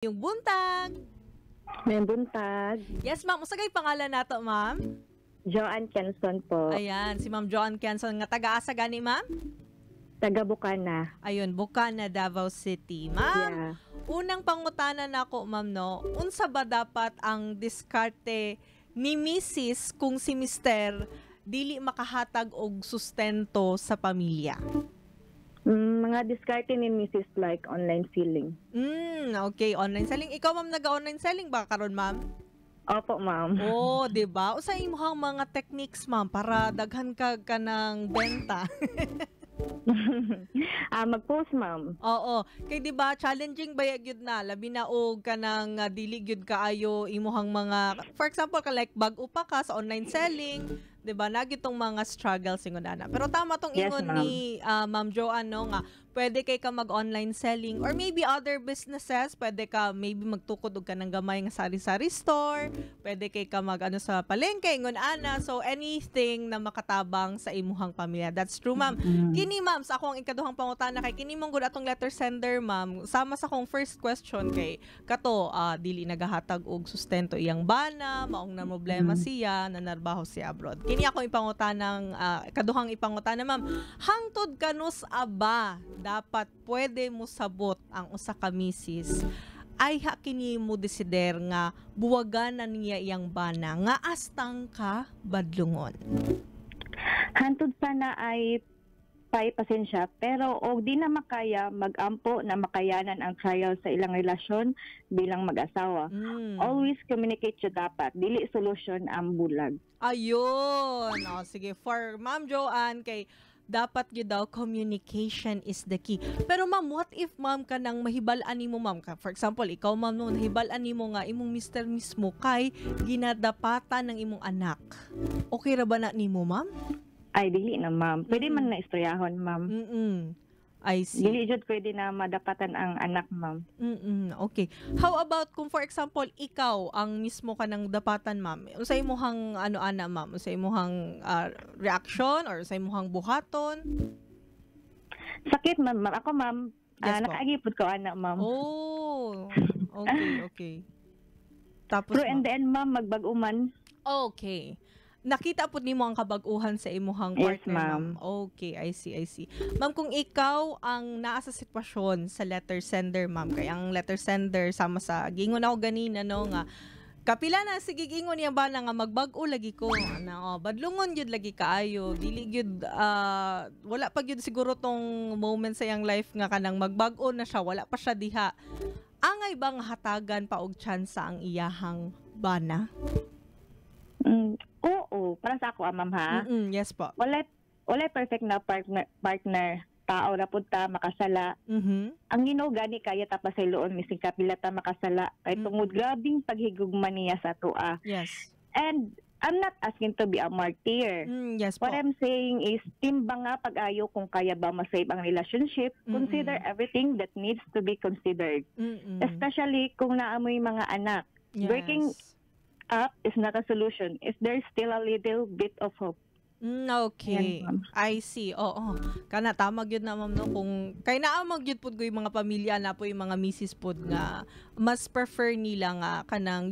Yung buntag. May buntag. Yes, ma'am. Usagay pangalan nato, ma'am? Joanne Kenson po. Ayan, si Ma'am Joan Kenson nga taga-asa gani, ma'am? Taga Bukana. Ayun, Bukana, Davao City. Ma'am, Yeah. unang pangutana nako, ma'am, no? Unsa ba dapat ang diskarte ni Mrs. kung si Mister dili makahatag og sustento sa pamilya? Mga diskarte ni Mrs. like online selling. Okay, online selling. Ikaw, ma'am, nag-online selling ba karon, ma'am? Opo, ma'am. Oh, 'di ba? Usa imong mga techniques, ma'am, para daghan ka ng benta. Mag-post, ma'am. Oo. Kay 'di ba challenging bayag gyud na labi na og kanang dili gyud kaayo imuhang mga for example ka like bag-o pa ka sa online selling, 'di ba? Nagyud tong mga struggles ingon ana. Pero tama tong Yes, ingon ma'am. ni Ma'am Joanne no nga pwede kay ka mag-online selling or maybe other businesses, pwede ka maybe magtukod og kanang gamay nga sari-sari store, pwede kay ka mag-ano sa palengke ingon ana. So anything na makatabang sa imuhang pamilya. That's true, ma'am. Kini ma'am sa akong ikaduhang pangutana kay kini mong gud atong letter sender ma'am sama sa akong first question kay kato dili nagahatag og sustento iyang bana maong na problema siya nanarbaho siya abroad. Kini ako ipangutanang ikaduhang ipangutana ma'am, hangtod kanus aba dapat pwede mo sabot ang usa ka misis ay kini mo desider nga buwaganan niya iyang bana nga astang ka badlungon. Hantod sana ay pasensya, pero og di na makaya mag-ampo na makayanan ang trial sa ilang relasyon bilang mag-asawa. Always communicate siya dapat, dili solution ang bulag. Ayun. O, sige. For Ma'am Joanne, kay dapat yun daw, communication is the key. Pero ma'am, what if ma'am ka nang mahibal-an mo ma'am? For example, ikaw ma'am, no, nahibal-an mo nga imong mister mismo kay ginadapatan ng imong anak. Okay ra ba na nimo ma'am? Ay, dili na, ma'am. Pwede man na istoryahon, ma'am. I see. Dili jud pwede na madapatan ang anak, ma'am. Okay. How about kung for example, ikaw ang mismo ka ng dapatan, ma'am? Sa imuhang ano-ana, ma'am? Sa imuhang reaction or sa imuhang buhaton? Sakit, ma'am. Ako, ma'am, Yes po. nakaagipod ko, anak, ma'am. Oh, okay. Tapos, Pero in the end, ma'am, magbag-uman. okay. Nakita po nimo ang kabag-uhan sa imuhang Yes, partner, ma'am. Okay, I see. Ma'am, kung ikaw ang naa sa sitwasyon sa letter sender, ma'am, kay ang letter sender sama sa gingon ako ganina no nga kapila na sige gingon niya ba na nga magbag-o lagi ko na badlungon gyud lagi kaayo dili gyud wala pa gyud siguro tong moment sa iyang life nga kanang magbag-o na siya wala pa siya diha. Angay bang hatagan pa og tsansa ang iyahang bana? Oo, para sa ako, ma'am, ha? Yes po. Wala perfect na partner. Tao na punta, makasala. Ang Ginoo gani kaya tapos sa iloon, mising kapila ta makasala. Kay tungod grabing paghigugma niya sa tua. Yes. And I'm not asking to be a martyr. Yes po. What I'm saying is, timbang nga pag-ayo kung kaya ba masave ang relationship. Consider everything that needs to be considered. Especially kung naamoy mga anak. Yes. Breaking up is not a solution if there's still a little bit of hope. Okay. Yan, ma'am. I see. Oo. Kana tama gyud na ma'am no kung kay naa magyud pud ko yung mga pamilya na po yung mga misis pud nga mas prefer nila nga kanang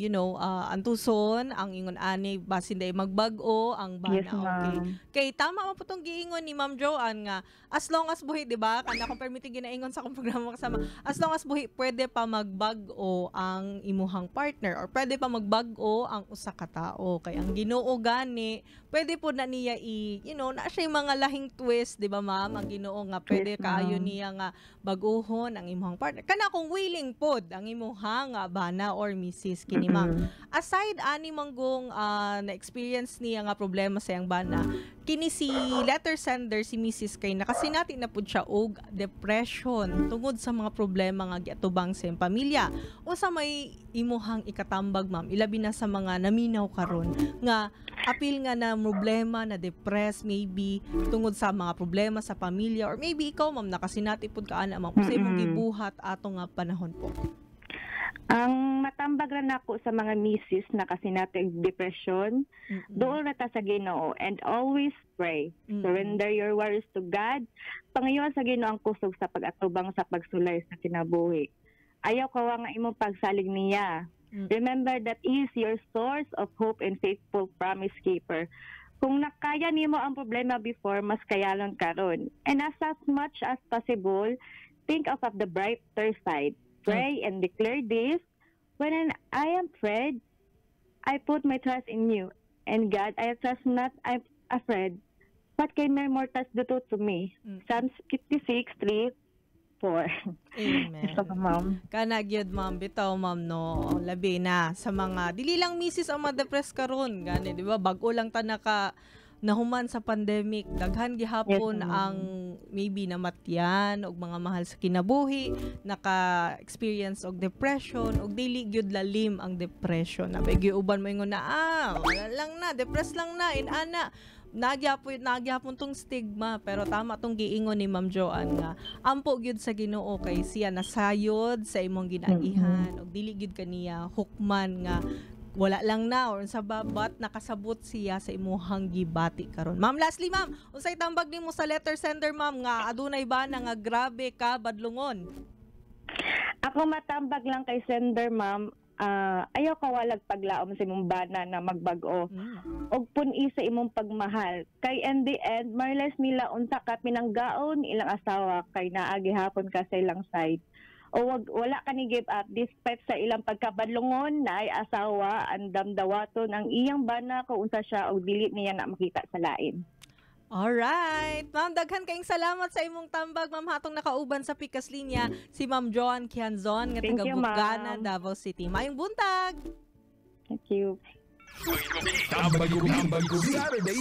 antuson ang ingon ani basin day magbag-o ang bana. Yes, Okay. ma'am. Kay tama man pud tong giingon ni Ma'am Joanne nga as long as buhi di ba kana kung permiti ginaingon sa akong programa kasama as long as buhi pwede pa magbag-o ang imuhang partner or pwede pa magbag-o ang usa ka tawo kay ang Ginoo gani pwede po na niya na siya yung mga lahing twist, di ba ma'am? Ang Ginoo nga pwede Yes, kaayo ma'am. niya nga baguhon ang imuhang partner. Kana kung willing pod ang imuhang bana or misis kini ma'am. Aside ani manggong na-experience niya nga problema sa iyang bana, kini si letter sender si misis kay nakasinati na pud siya og depression tungod sa mga problema nga giatubang sa iyang pamilya. Usa may imuhang ikatambag ma'am, ilabi na sa mga naminaw karon nga apil nga na problema na depressed maybe tungod sa mga problema sa pamilya or maybe ikaw ma'am nakasinati pud ka ana ma'am sa imong gibuhat ato nga panahon po. Ang matambag ra nako sa mga misis na kasinati og depression, doon na ta sa Ginoo and always pray. Surrender your worries to God. Pangayon sa Ginoo ang kusog sa pag-atubang sa pagsulay sa kinabuhi. ayaw kawa nga imong pagsalig niya. Remember that he is your source of hope and faithful promise keeper. Kung nakaya nimo ang problema before, mas kayalan karon. And as much as possible, think of the brighter side. Pray and declare this. When I am afraid, I put my trust in you. And God, I trust not, I'm afraid. What can my mortals do to me? Psalms 56:3. Amen. Ma'am. Kana gyud ma'am bitaw ma'am no labi na sa mga dili lang misis ang ma-depress karon gani di ba bag-o lang ta nahuman sa pandemic daghan gihapon ang maybe namatyan og mga mahal sa kinabuhi naka-experience og depression og dili gyud lalim ang depression na uban mo ingon na wala lang na depressed lang na inana nagyapon tong stigma pero tama tong giingon ni Ma'am Joanne nga ampo gyud sa Ginoo kay siya nasayod sa imong ginagihan ug dili gyud kaniya hukman nga wala lang na or sa babat nakasabot siya sa imuhang gibati karon. Ma'am, lastly ma'am, unsay tambag nimo sa letter sender ma'am nga adunay ba nga grabe ka badlungon? Ako matambag lang kay sender ma'am. Ayaw ka walag paglaom sa imong bana na magbag-o og pun-i sa imong pagmahal kay in the end marles nila unsa ka pinanggaon ilang asawa kay naagi hapon ka sa ilang side o wala ka ni give up despite sa ilang pagkabadlungon na ay asawa ang damdawaton ang iyang bana kung unsa siya og dili niya na makita sa lain. Alright. Ma'am, daghan kayong salamat sa imong tambag. Ma'am, hatong nakauban sa Pikas Linya, si Ma'am Joanne Quianzon, nga taga Bugana, Davao City. Mayong buntag! Thank you. Tambag ko Saturday.